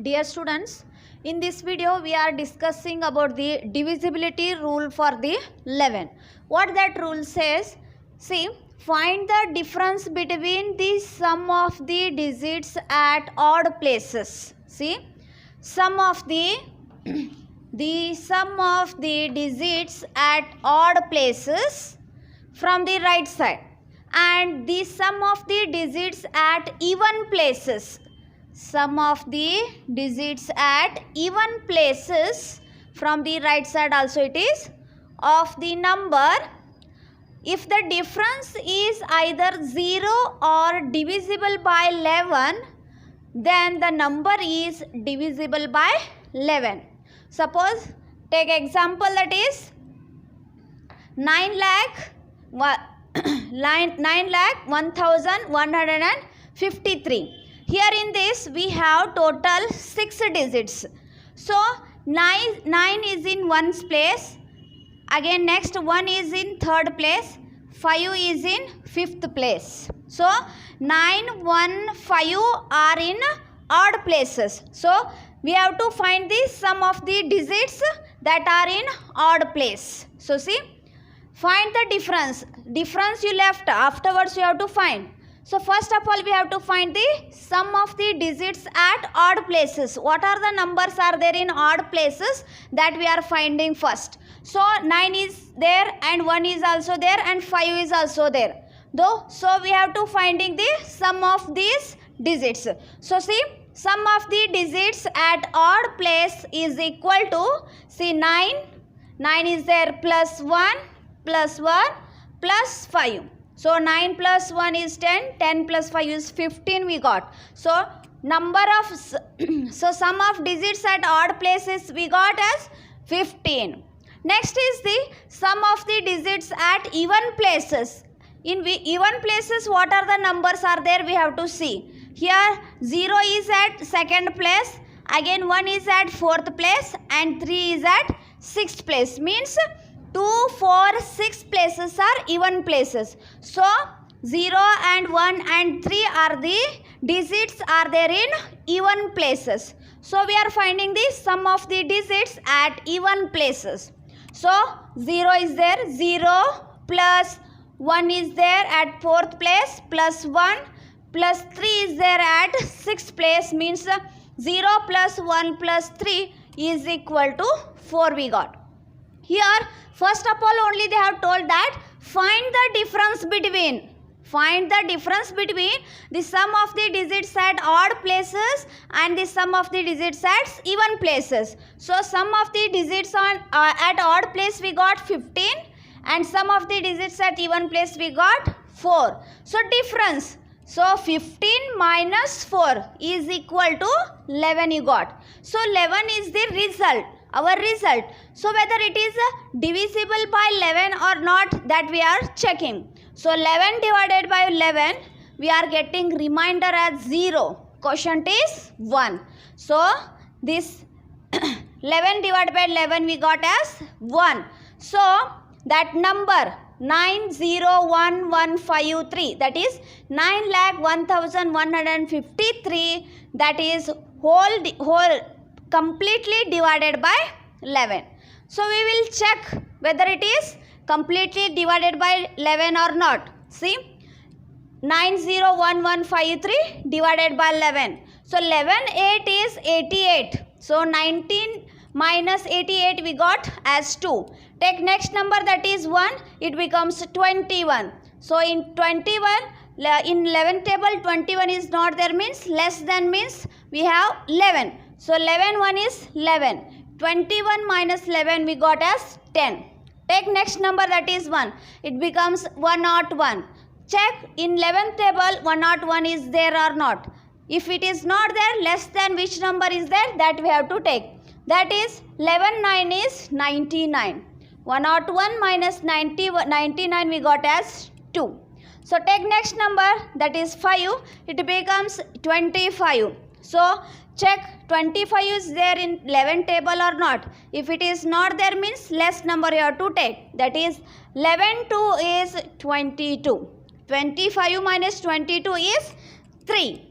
Dear students, in this video we are discussing about the divisibility rule for the 11. What that rule says, see, find the difference between the sum of the digits at odd places. See, sum of the sum of the digits at odd places from the right side and the sum of the digits at even places. Sum of the digits at even places from the right side also it is of the number. If the difference is either 0 or divisible by 11, then the number is divisible by 11. Suppose take example, that is 9,01,153. Here in this we have total 6 digits. So 9 is in 1's place. Again next 1 is in 3rd place. 5 is in 5th place. So 9, 1, 5 are in odd places. So we have to find the sum of the digits that are in odd place. So see, find the difference. Difference you left, afterwards you have to find. So first of all we have to find the sum of the digits at odd places. What are the numbers are there in odd places that we are finding first. So 9 is there and 1 is also there and 5 is also there. So we have to finding the sum of these digits. So see, sum of the digits at odd place is equal to, see, 9 is there plus 1 plus 5. So 9 plus 1 is 10, 10 plus 5 is 15 we got. So sum of digits at odd places we got as 15. Next is the sum of the digits at even places. In even places, what are the numbers are there we have to see. Here 0 is at 2nd place, again 1 is at 4th place and 3 is at 6th place. Means 2, 4, 6 places are even places. So 0 and 1 and 3 are the digits are there in even places. So we are finding the sum of the digits at even places. So 0 is there, 0 plus 1 is there at 4th place plus 1 plus 3 is there at 6th place, means 0 plus 1 plus 3 is equal to 4 we got. Here first of all only they have told that find the difference between the sum of the digits at odd places and the sum of the digits at even places. So sum of the digits at odd place we got 15 and sum of the digits at even place we got 4. So difference. So 15 minus 4 is equal to 11 you got. So 11 is the result, our result. So whether it is divisible by 11 or not, that we are checking. So 11 divided by 11, we are getting remainder as 0. Quotient is 1. So this 11 divided by 11 we got as 1. So that number 901,153, that is 9,01,153, that is whole completely divided by 11. So we will check whether it is completely divided by 11 or not. See, 901153 divided by 11. So 11 8 is 88. So 19 minus 88 we got as 2. Take next number, that is 1, it becomes 21. So in 21, in 11 table 21 is not there, means less than, means we have 11. So 11 1 is 11. 21 minus 11 we got as 10. Take next number, that is 1, it becomes 101. Check in 11th table 101 is there or not. If it is not there, less than which number is there, that we have to take. That is 11 9 is 99. 101 minus 99 we got as 2. So take next number, that is 5, it becomes 25. So check 25 is there in 11 table or not. If it is not there, means less number you have to take. That is 11 2 is 22. 25 minus 22 is 3.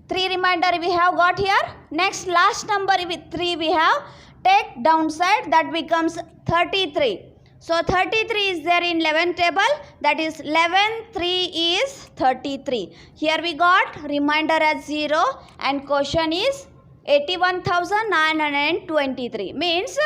3 remainder we have got here. Next last number with 3 we have. Take downside, that becomes 33. So 33 is there in 11 table, that is 11 3 is 33. Here we got remainder as 0 and quotient is 81,923. Means,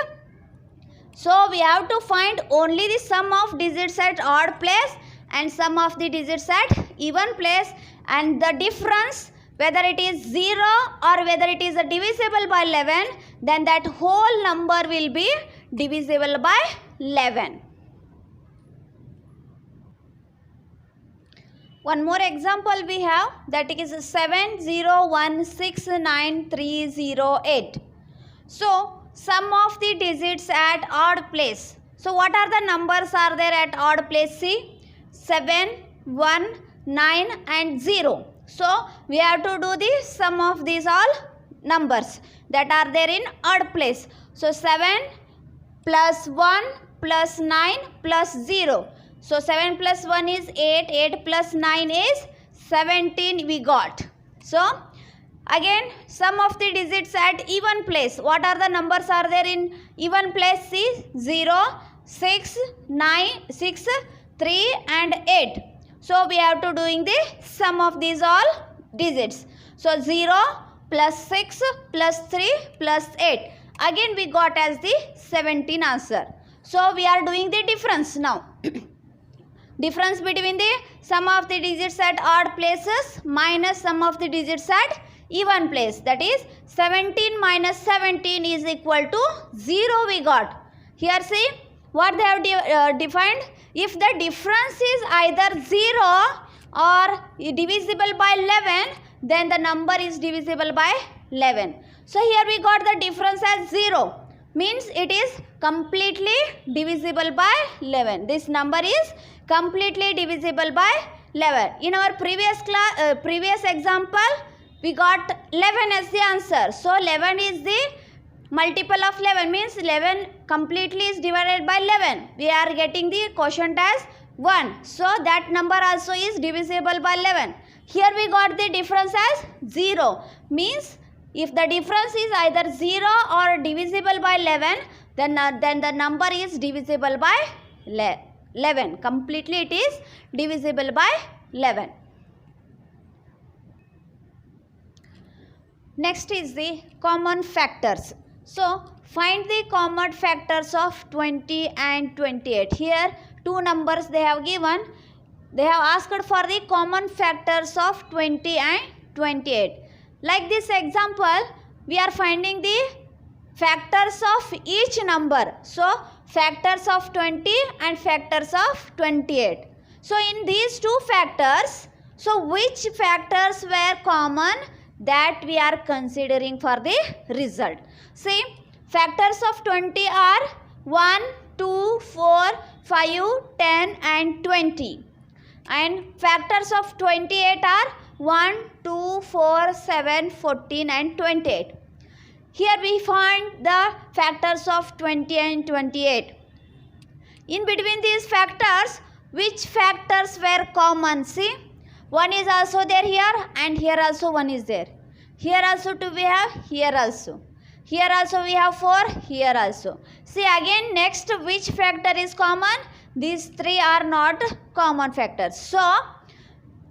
so we have to find only the sum of digits at odd place and sum of the digits at even place, and the difference whether it is 0 or whether it is divisible by 11, then that whole number will be divisible by 11. One more example we have, that is 70169308. So sum of the digits at odd place. So what are the numbers are there at odd place? See, 7, 1, 9 and 0. So we have to do the sum of these all numbers that are there in odd place. So 7 plus 1 plus 9 plus 0. So 7 plus 1 is 8, 8 plus 9 is 17 we got. So again sum of the digits at even place. What are the numbers are there in even place? See, 0, 6, 9, 6, 3 and 8. So we have to doing the sum of these all digits. So 0 plus 6 plus 3 plus 8. Again we got as the 17 answer. So we are doing the difference now. Difference between the sum of the digits at odd places minus sum of the digits at even place. That is 17 minus 17 is equal to 0 we got. Here see what they have defined. If the difference is either 0 or divisible by 11, then the number is divisible by 11. So here we got the difference as 0. Means it is completely divisible by 11. This number is completely divisible by 11. In our previous example, we got 11 as the answer. So 11 is the multiple of 11, means 11 completely is divided by 11. We are getting the quotient as 1. So that number also is divisible by 11. Here we got the difference as 0. Means if the difference is either 0 or divisible by 11, then the number is divisible by 11. Completely it is divisible by 11. Next is the common factors. So find the common factors of 20 and 28. Here two numbers they have given. They have asked for the common factors of 20 and 28. Like this example, we are finding the factors of each number. So factors of 20 and factors of 28. So in these two factors, so which factors were common, that we are considering for the result. See, factors of 20 are 1, 2, 4, 5, 10 and 20. And factors of 28 are 1, 2, 4, 7, 14 and 28. Here we find the factors of 20 and 28. In between these factors, which factors were common? See, one is also there here and here also one is there. Here also 2 we have, here also. Here also we have 4, here also. See again next which factor is common? These 3 are not common factors. So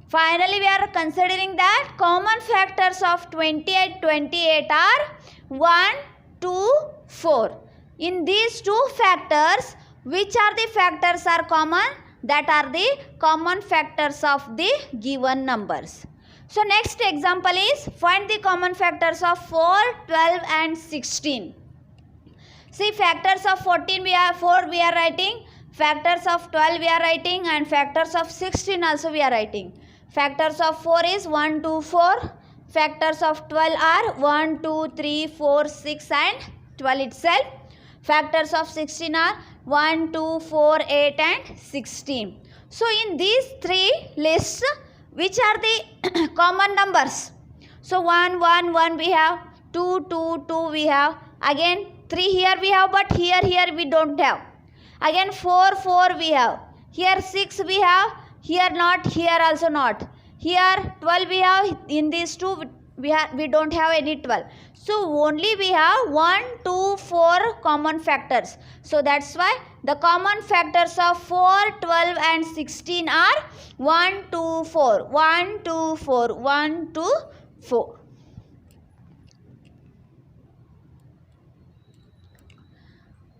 finally we are considering that common factors of 20 and 28 are 1, 2, 4. In these two factors, which are the factors are common? That are the common factors of the given numbers. So next example is find the common factors of 4, 12 and 16. See, factors of 14 we are 4 we are writing, factors of 12 we are writing and factors of 16 also we are writing. Factors of 4 is 1, 2, 4. Factors of 12 are 1, 2, 3, 4, 6 and 12 itself. Factors of 16 are 1, 2, 4, 8 and 16. So in these three lists, which are the common numbers? So 1, 1, 1 we have, 2, 2, 2 we have, again 3 here we have, but here we don't have. Again 4, 4 we have, here 6 we have, here not, here also not. Here 12 we have, in these two we don't have any 12. So only we have 1, 2, 4 common factors. So that's why the common factors of 4, 12 and 16 are 1, 2, 4, 1, 2, 4, 1, 2, 4.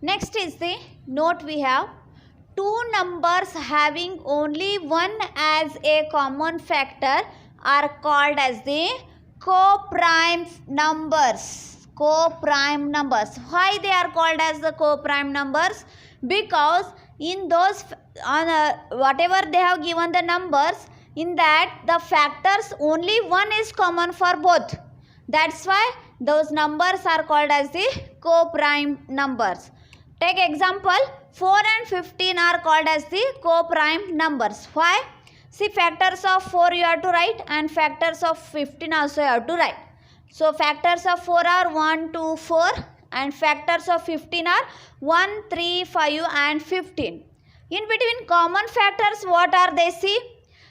Next is the note we have. Two numbers having only one as a common factor are called as the co-prime numbers. Co-prime numbers. Why they are called as the co-prime numbers? Because in those whatever they have given the numbers, in that the factors only one is common for both. That's why those numbers are called as the co-prime numbers. Take example, 4 and 15 are called as the co-prime numbers. Why? See, factors of 4 you have to write and factors of 15 also you have to write. So factors of 4 are 1, 2, 4 and factors of 15 are 1, 3, 5 and 15. In between common factors, what are they? See,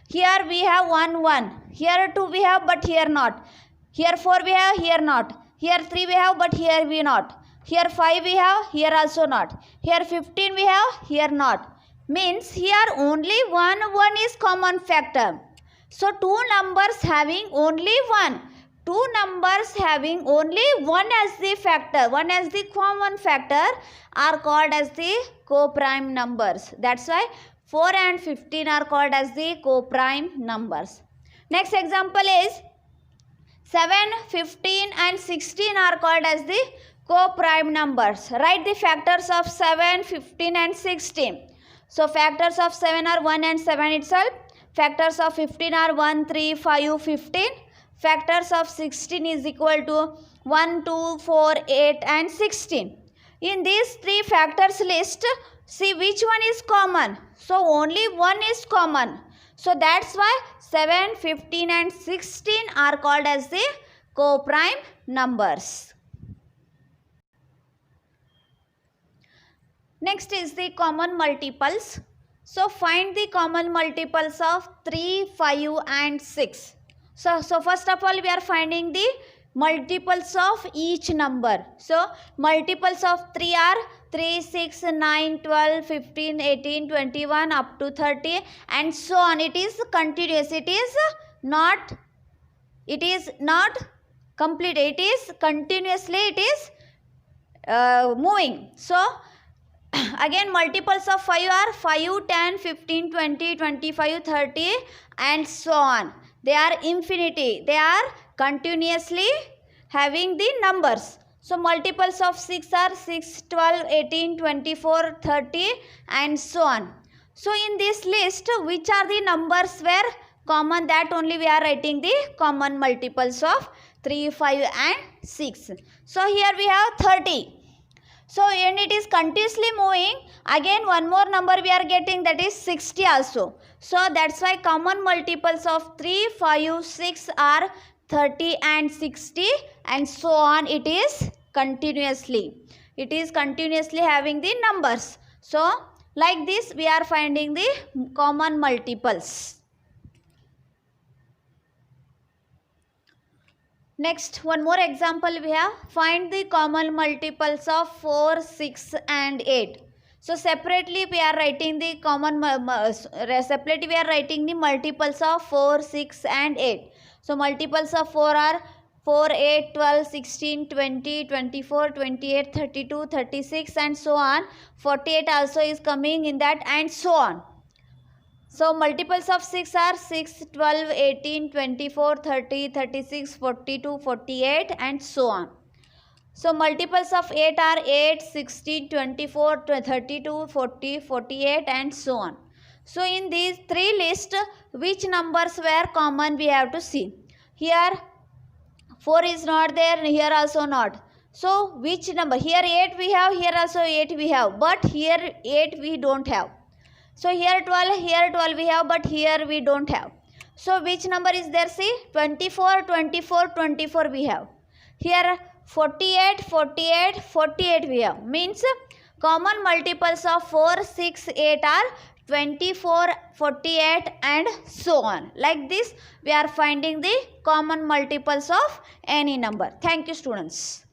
here we have 1, 1. Here 2 we have but here not. Here 4 we have, here not. Here 3 we have but here we not. Here 5 we have, here also not. Here 15 we have, here not. Means here only one is common factor. So two numbers having only one. Two numbers having only one as the factor, one as the common factor are called as the co-prime numbers. That's why 4 and 15 are called as the co-prime numbers. Next example is 7, 15 and 16 are called as the co-prime numbers. Write the factors of 7, 15 and 16. So factors of 7 are 1 and 7 itself. Factors of 15 are 1, 3, 5, 15. Factors of 16 is equal to 1, 2, 4, 8 and 16. In these three factors list, see which one is common. So only one is common. So that's why 7, 15 and 16 are called as the co-prime numbers. Next is the common multiples. So find the common multiples of 3, 5 and 6. So first of all we are finding the multiples of each number. So multiples of 3 are 3, 6, 9, 12, 15, 18, 21 up to 30 and so on. It is continuous. It is not complete. It is continuously moving. So again multiples of 5 are 5, 10, 15, 20, 25, 30 and so on. They are infinity. They are continuously having the numbers. So multiples of 6 are 6, 12, 18, 24, 30 and so on. So in this list, which are the numbers were common, that only we are writing the common multiples of 3, 5 and 6. So here we have 30. So when it is continuously moving, again one more number we are getting, that is 60 also. So that's why common multiples of 3, 5, 6 are 30 and 60 and so on. It is continuously. It is continuously having the numbers. So like this we are finding the common multiples. Next, one more example we have. Find the common multiples of 4, 6 and 8. So separately we are writing the separately we are writing the multiples of 4, 6 and 8. So multiples of 4 are 4, 8, 12, 16, 20, 24, 28, 32, 36 and so on. 48 also is coming in that and so on. So multiples of 6 are 6, 12, 18, 24, 30, 36, 42, 48 and so on. So multiples of 8 are 8, 16, 24, 32, 40, 48 and so on. So in these three lists, which numbers were common we have to see. Here 4 is not there, here also not. So which number? Here 8 we have, here also 8 we have, but here 8 we don't have. So here 12 we have, but here we don't have. So which number is there? See, 24, 24, 24 we have. Here 48, 48, 48 we have. Means common multiples of 4, 6, 8 are 24, 48 and so on. Like this we are finding the common multiples of any number. Thank you students.